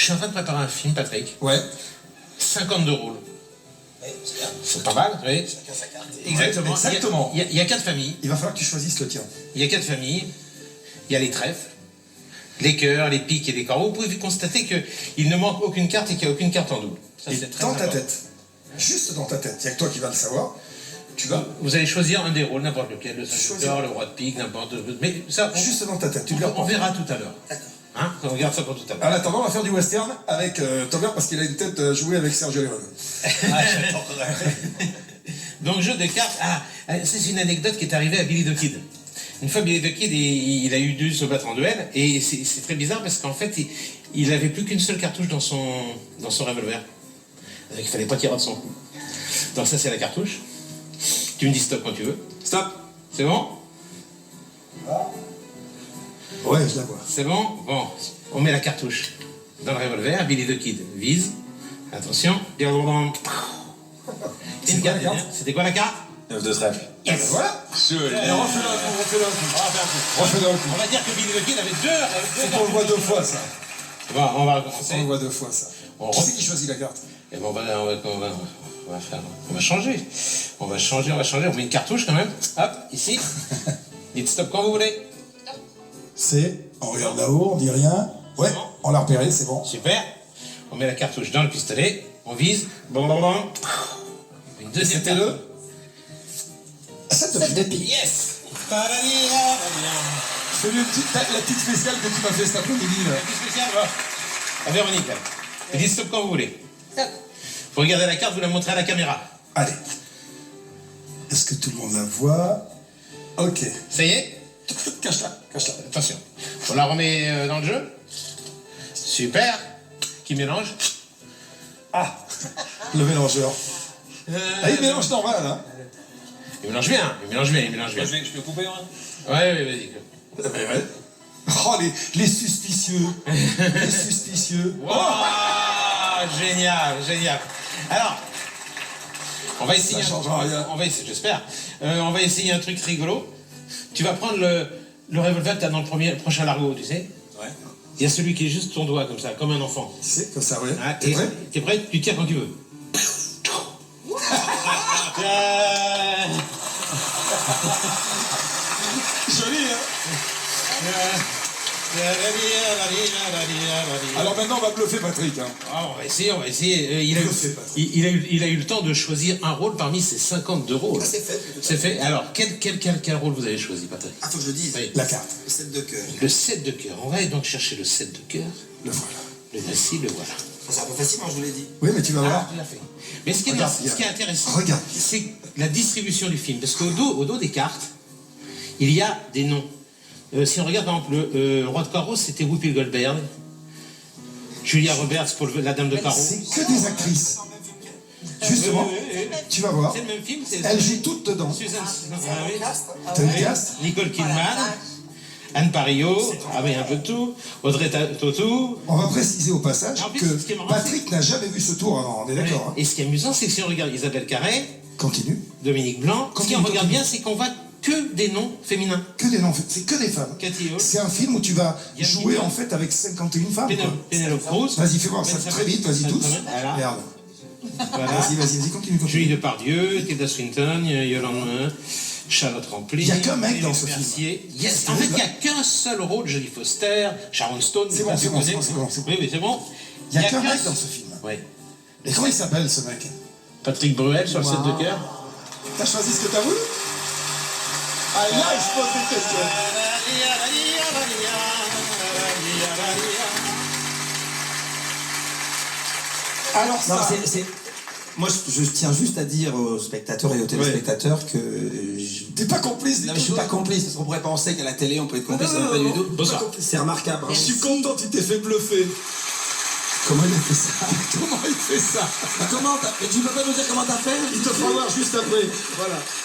suis en train de préparer un film, Patrick. Ouais. 52 rôles. Oui, c'est bien. C'est pas mal, oui. Chacun sa carte. Exactement. Ouais, exactement. Il y a 4 familles. Il va falloir que tu choisisses le tien. Il y a 4 familles. Il y a les trèfles, les cœurs, les piques et les carreaux. Vous pouvez constater qu'il ne manque aucune carte et qu'il n'y a aucune carte en double. Ça, Et c'est très dans ta important. tête, juste dans ta tête, il n'y a que toi qui vas le savoir, tu vas Vous allez choisir un des rôles, n'importe lequel, le 5 de Choisir. cœur, le roi de pique, n'importe. Mais ça, juste dans ta tête. Tu le on reprends. verra tout à l'heure. D'accord. Hein, on regarde ça pour tout à l'heure. En attendant, on va faire du western avec Thomas parce qu'il a une tête jouée avec Sergio Leone. Ah, j'attends. Donc, jeu de cartes. Ah, c'est une anecdote qui est arrivée à Billy the Kid. Une fois, Billy the Kid, il a eu dû se battre en duel. Et c'est très bizarre parce qu'en fait, il n'avait plus qu'une seule cartouche dans son revolver. Donc, il fallait pas qu'il rate son coup. Donc, ça, c'est la cartouche. Tu me dis stop quand tu veux. Stop. C'est bon? Ouais, je la vois. C'est bon? Bon. On met la cartouche dans le revolver. Billy the Kid vise. Attention. C'est quoi la carte? C'était quoi la carte? 9 de trèfle. Yes. Voilà. Joli. Alors, refais-le un coup, refais-le un coup. Refais-le un coup. On va dire que Billy the Kid avait C'est deux qu'on le voit 2 fois, ça. on va On recommencer. le voit 2 fois, ça. On Qui ref- c'est qui choisit la carte? Et bon, on va changer. On va changer. On met une cartouche quand même. Hop, ici. Dites stop quand vous voulez. C'est... On regarde là-haut, on dit rien. Ouais, on l'a repéré, c'est bon. Super. On met la cartouche dans le pistolet. On vise. Bon. Une deuxième C'était le... carte. 7 de pique. Yes. Fais la petite spéciale que tu m'as fait cet après-midi, là. Plus spécial, va. À Véronique, là. Et dites stop quand vous voulez. Vous regardez la carte, vous la montrez à la caméra. Allez. Est-ce que tout le monde la voit? Ok. Ça y est? Cache-la, cache-la. Attention. On la remet dans le jeu. Super. Qui mélange? Ah, le mélangeur. Ah, il mélange normal, hein. Il mélange bien. Je peux couper, moi? Ouais, vas-y. Ouais. Oh, les suspicieux. Les suspicieux. Wow, génial. Alors, on va essayer. Ça changera rien. On va essayer, j'espère. On va essayer un truc rigolo. Tu vas prendre le revolver que tu as dans le prochain largo, tu sais. Ouais. Il y a celui qui est juste ton doigt, comme ça, comme un enfant. Tu sais, comme ça, ouais. Ah, T'es prêt? T'es prêt? Tu tires quand tu veux. Joli, hein. Alors maintenant, on va bluffer Patrick, hein. Ah, on va essayer. Il a eu le temps de choisir un rôle parmi ses 52 rôles. Ah, c'est fait. C'est fait. Alors, quel rôle vous avez choisi, Patrick? Ah, faut que je le dise. Oui. La carte. Le 7 de cœur. Le 7 de cœur. On va donc chercher le 7 de cœur. Le voilà. Le voici, le voilà. C'est un peu facile, moi, je vous l'ai dit. Oui, mais tu vas Ah, voir. tout à fait. Mais ce qui Regarde, est intéressant, regarde. c'est la distribution du film. Parce qu'au dos des cartes, il y a des noms. Si on regarde, par exemple, le roi de carreau, c'était Whoopi Goldberg. Julia Roberts pour la dame de carreau. C'est que des actrices. Justement, tu vas voir. C'est le même film. Elles jouent toutes dedans. Susan, T'as une cast? Nicole Kidman, Anne Parillo, ah oui, un peu de tout, Audrey Tautou. On va préciser au passage En plus, ce qui est que marrant, Patrick n'a jamais vu ce tour avant, on est d'accord, hein. Et ce qui est amusant, c'est que si on regarde Isabelle Carré, Continue. Dominique Blanc, ce qui on regarde bien, c'est qu'on voit que des noms féminins. Que des noms, c'est que des femmes. Cathy Hall, C'est un film où tu vas jouer en fait avec 51 femmes. quoi. Pénélope Cruz. Vas-y, fais voir ça très vite, vas-y tous. Voilà. Regarde. Voilà. Vas-y, continue. Julie Depardieu, Tilda Swinton, Yolande, Charlotte Rampling. Il y a qu'un mec dans ce film. Mercier. En fait, il n'y a qu'un seul rôle, Jodie Foster, Sharon Stone. C'est bon, c'est bon, c'est bon, c'est bon, c'est bon. Oui, c'est bon. Il y a qu'un mec dans ce film. Oui. Et comment il s'appelle ce mec? Patrick Bruel sur le 7 de cœur. T'as choisi ce que t'as voulu? Ah là, il se pose des questions. Alors Non, ça, Moi, je tiens juste à dire aux spectateurs et aux téléspectateurs que... t'es pas complice Non, du mais je suis tout. pas complice, parce qu'on pourrait penser qu'à la télé, on peut être complice, ça ne pas du tout. Bonsoir. C'est remarquable. Hein. Je suis content, tu t'es fait bluffer. Comment il a fait ça? Comment il fait ça? Mais tu peux pas nous dire comment t'as fait? Il te fera voir juste après. Voilà.